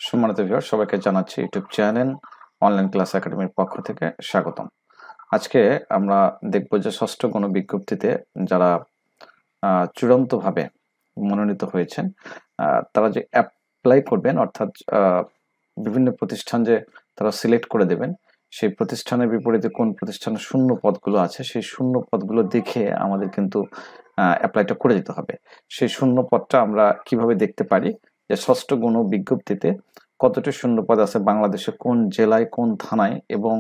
সম্মানিত ভিউয়ার সবাইকে জানাচ্ছি ইউটিউব চ্যানেল অনলাইন ক্লাস একাডেমির পক্ষ থেকে স্বাগতম। আজকে আমরা দেখব যে ষষ্ঠ গণবিজ্ঞপ্তিতে যারা চূড়ান্তভাবে মনোনীত হয়েছেন তারা যে অ্যাপ্লাই করবেন, অর্থাৎ বিভিন্ন প্রতিষ্ঠান যে তারা সিলেক্ট করে দেবেন, সেই প্রতিষ্ঠানের বিপরীতে কোন প্রতিষ্ঠানের শূন্য পদগুলো আছে সেই শূন্য পদগুলো দেখে আমাদের কিন্তু অ্যাপ্লাইটা করে দিতে হবে। সেই শূন্য পদটা আমরা কিভাবে দেখতে পারি যে ষষ্ঠ গণবিজ্ঞপ্তিতে কতটি শূন্য পদ আছে বাংলাদেশে, কোন জেলায়, কোন থানায়, এবং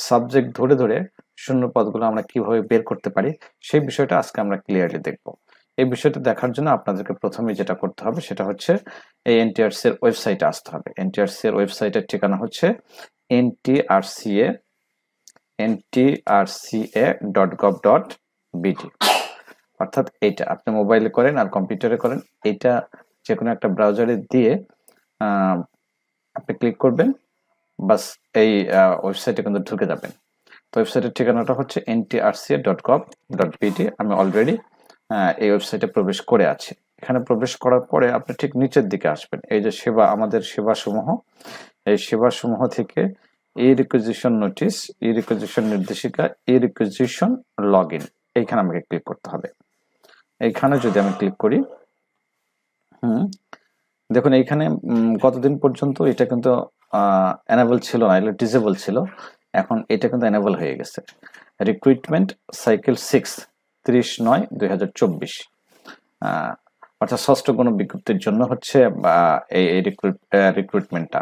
সাবজেক্ট ধরে ধরে শূন্য পদগুলো আমরা কিভাবে বের করতে পারি সেই বিষয়টা আজকে আমরা ক্লিয়ারলি দেখব। এই বিষয়টা দেখার জন্য আপনাদেরকে প্রথমে যেটা করতে হবে সেটা হচ্ছে এই এনটিআরসি এর ওয়েবসাইটে আসতে হবে। এনটিআরসি এর ওয়েবসাইটের ঠিকানা হচ্ছে ntrca.gov.bt, অর্থাৎ এইটা আপনি মোবাইলে করেন আর কম্পিউটারে করেন, এইটা যে কোনো একটা ব্রাউজারে দিয়ে আপনি ক্লিক করবেন, বাস এই ওয়েবসাইটে কিন্তু ঢুকে যাবেন। তো ওয়েবসাইটের ঠিকানাটা হচ্ছে ntrca.gov.bt। আমি অলরেডি এই ওয়েবসাইটে প্রবেশ করে আছি। এখানে প্রবেশ করার পরে আপনি ঠিক নিচের দিকে আসবেন, এই যে সেবা, আমাদের সেবাসমূহ, এই সেবাসমূহ থেকে ই রিকুইজিশন নোটিশ, ই রিকুইজিশন নির্দেশিকা, ই রিকুইজিশন লগ ইন, এইখানে আমাকে ক্লিক করতে হবে। এইখানে যদি আমি ক্লিক করি, দেখুন এইখানে কতদিন পর্যন্ত এটা কিন্তু এনেবল ছিল না, এটা ডিসেবল ছিল, এখন এটা কিন্তু এনেবল হয়ে গেছে। রিক্রুটমেন্ট সাইকেল 6 30/9/2024, অর্থাৎ ষষ্ঠ গণবিজ্ঞপ্তির জন্য হচ্ছে এই রিক্রুটমেন্টটা।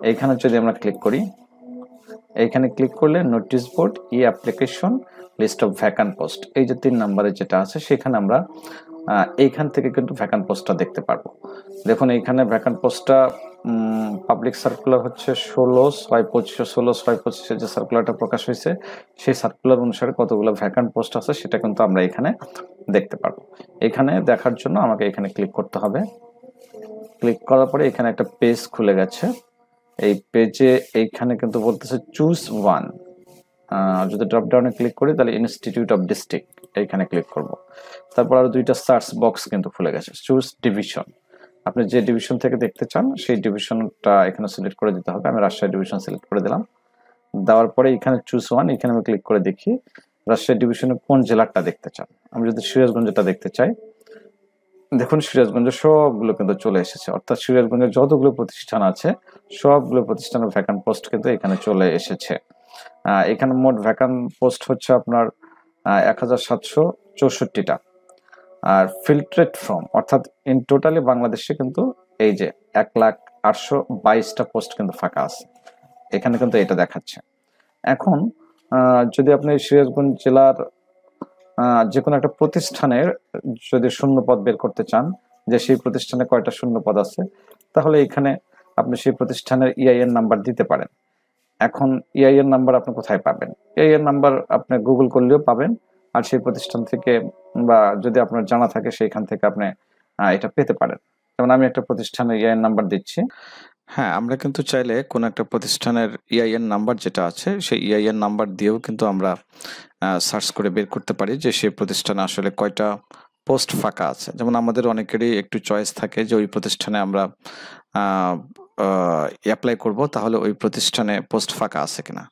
এইখানে যদি আমরা ক্লিক করি, এইখানে ক্লিক করলে notice board, e application, list of vacant post, এই যে 3 নম্বরে যেটা আছে সেখানে আমরা এইখান থেকে কিন্তু ভ্যাকান্ট পোস্টটা দেখতে পারবো। দেখুন এইখানে ভ্যাকান্ট পোস্টটা পাবলিক সার্কুলার হচ্ছে 16/6/25 যে সার্কুলারটা প্রকাশ হয়েছে সেই সার্কুলার অনুসারে কতগুলো ভ্যাকান্ট পোস্ট আছে সেটা কিন্তু আমরা এখানে দেখতে পারবো। এখানে দেখার জন্য আমাকে এখানে ক্লিক করতে হবে। ক্লিক করার পরে এখানে একটা পেজ খুলে গেছে। এই পেজে এইখানে কিন্তু বলতেছে চুজ ওয়ান। যদি ড্রপ ডাউনে ক্লিক করি তাহলে ইনস্টিটিউট অফ ডিস্ট্রিক্ট এইখানে ক্লিক করব। তারপর আরো দুইটা সার্চ বক্স কিন্তু খুলে গেছে। চুজ ডিভিশন, আপনি যে ডিভিশন থেকে দেখতে চান সেই ডিভিশনটা এখানে সিলেক্ট করে দিতে হবে। আমি রাজশাহী ডিভিশন সিলেক্ট করে দিলাম। দেওয়ার পরে এখানে চুজ ওয়ান, এখানে আমি ক্লিক করে দেখি রাজশাহী ডিভিশনে কোন জেলাটা দেখতে চান। আমি যদি সিরাজগঞ্জটা দেখতে চাই, দেখুন সিরাজগঞ্জে সবগুলো কিন্তু চলে এসেছে, অর্থাৎ সিরাজগঞ্জের যতগুলো প্রতিষ্ঠান আছে সবগুলো প্রতিষ্ঠানের ভ্যাকান্ট পোস্ট কিন্তু এখানে চলে এসেছে। এখানে মোট ভ্যাকান্ট পোস্ট হচ্ছে আপনার 1764টা। আর ফিল্ট্রেট ফ্রম, অর্থাৎ ইন টোটালি বাংলাদেশে কিন্তু এই যে 1,822টা পোস্ট কিন্তু ফাঁকা আছে, এখানে কিন্তু এটা দেখাচ্ছে। এখন যদি আপনি সিরাজগঞ্জ জেলার যে কোনো একটা প্রতিষ্ঠানের যদি শূন্য পদ বের করতে চান, যে সেই প্রতিষ্ঠানে কয়টা শূন্য পদ আছে, তাহলে এখানে আপনি সেই প্রতিষ্ঠানের ইআইএন নাম্বার দিতে পারেন। এখন ইআইএন নাম্বার আপনি কোথায় পাবেন? ইআইএন নাম্বার আপনি গুগল করলেও পাবেন, আর সেই প্রতিষ্ঠান থেকে বা যদি আপনার জানা থাকে সেইখান থেকে আপনি এটা পেতে পারেন। যেমন আমি একটা প্রতিষ্ঠানের ইআইএন নাম্বার দিচ্ছি। হ্যাঁ, আমরা কিন্তু চাইলে কোনো একটা প্রতিষ্ঠানের ইআইএন নাম্বার যেটা আছে সেই ইআইএন নাম্বার দিয়েও কিন্তু আমরা সার্চ করে বের করতে পারি যে সেই প্রতিষ্ঠানে আসলে কয়টা পোস্ট ফাঁকা আছে। যেমন আমাদের অনেকেরই একটু চয়েস থাকে যে ওই প্রতিষ্ঠানে আমরা অ্যাপ্লাই করব, তাহলে ওই প্রতিষ্ঠানে পোস্ট ফাঁকা আছে কিনা।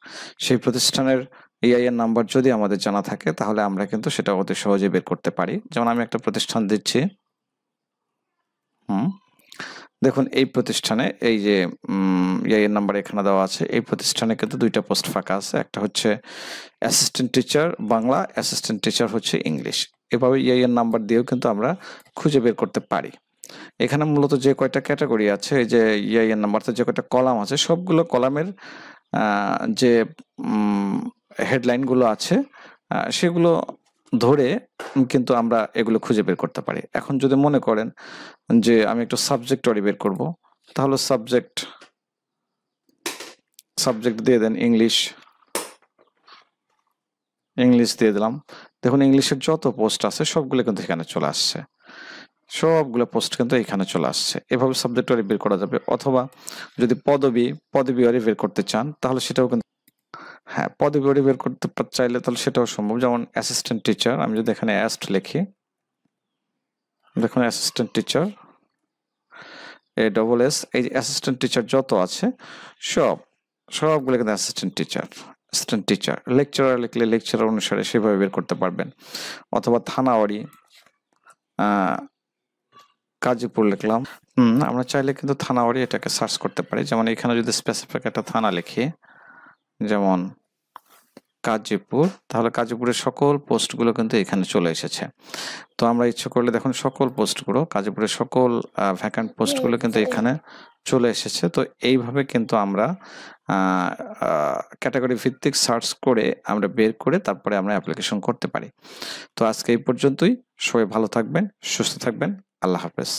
সেই প্রতিষ্ঠানের ইআইএন নাম্বার যদি আমাদের জানা থাকে তাহলে আমরা কিন্তু সেটা অতি সহজে বের করতে পারি। যেমন আমি একটা প্রতিষ্ঠান দিচ্ছি, দেখুন এই প্রতিষ্ঠানে এই যে ইআইএন নাম্বার এখানে দেওয়া আছে, এই প্রতিষ্ঠানে কিন্তু দুইটা পোস্ট ফাঁকা আছে, একটা হচ্ছে assistant teacher Bangla, assistant teacher হচ্ছে ইংলিশ। এভাবে ইআইএন নাম্বার দিয়েও কিন্তু আমরা খুঁজে বের করতে পারি। এখানে মূলত যে কয়টা ক্যাটাগরি আছে, এই যে ইআইএন নাম্বারতে যে কয়টা কলাম আছে সবগুলো কলামের যে হেডলাইনগুলো আছে সেগুলো ধরে কিন্তু আমরা এগুলো খুঁজে বের করতে পারি। এখন যদি মনে করেন যে আমি একটু সাবজেক্ট বের করব, তাহলে সাবজেক্ট দিয়ে দেন ইংলিশ দিয়ে দিলাম। দেখুন ইংলিশের যত পোস্ট আছে সবগুলো কিন্তু এখানে চলে আসছে, সবগুলো পোস্ট কিন্তু এখানে চলে আসছে। এভাবে সাবজেক্ট বের করা যাবে। অথবা যদি পদবি বের করতে চান তাহলে সেটাও কিন্তু, হ্যাঁ, পদবি বের করতে চাইলে তাহলে সেটাও সম্ভব। যেমন অ্যাসিস্ট্যান্ট টিচার, আমি যদি এখানে অ্যাস্ট লিখি, দেখুন অ্যাসিস্ট্যান্ট টিচার, ASS, এই যে অ্যাসিস্ট্যান্ট টিচার যত আছে সবগুলো কিন্তু অ্যাসিস্ট্যান্ট টিচার লেকচারার লিখলে লেকচারার অনুসারে সেভাবে বের করতে পারবেন, অথবা থানাওয়ারি গাজীপুর লিখলাম। আমরা চাইলে কিন্তু থানাওয়ারি এটাকে সার্চ করতে পারি। যেমন এখানে যদি স্পেসিফিক একটা থানা লিখি, যেমন গাজীপুর, তাহলে গাজীপুরের সকল পোস্টগুলো কিন্তু এখানে চলে এসেছে। তো আমরা ইচ্ছে করলে দেখুন সকল পোস্টগুলো, গাজীপুরের সকল ভ্যাকান্ট পোস্টগুলো কিন্তু এখানে চলে এসেছে। তো এইভাবে কিন্তু আমরা ক্যাটাগরি ভিত্তিক সার্চ করে আমরা বের করে তারপরে আমরা অ্যাপ্লিকেশন করতে পারি। তো আজকে এই পর্যন্তই। সবাই ভালো থাকবেন, সুস্থ থাকবেন। আল্লাহ হাফেজ।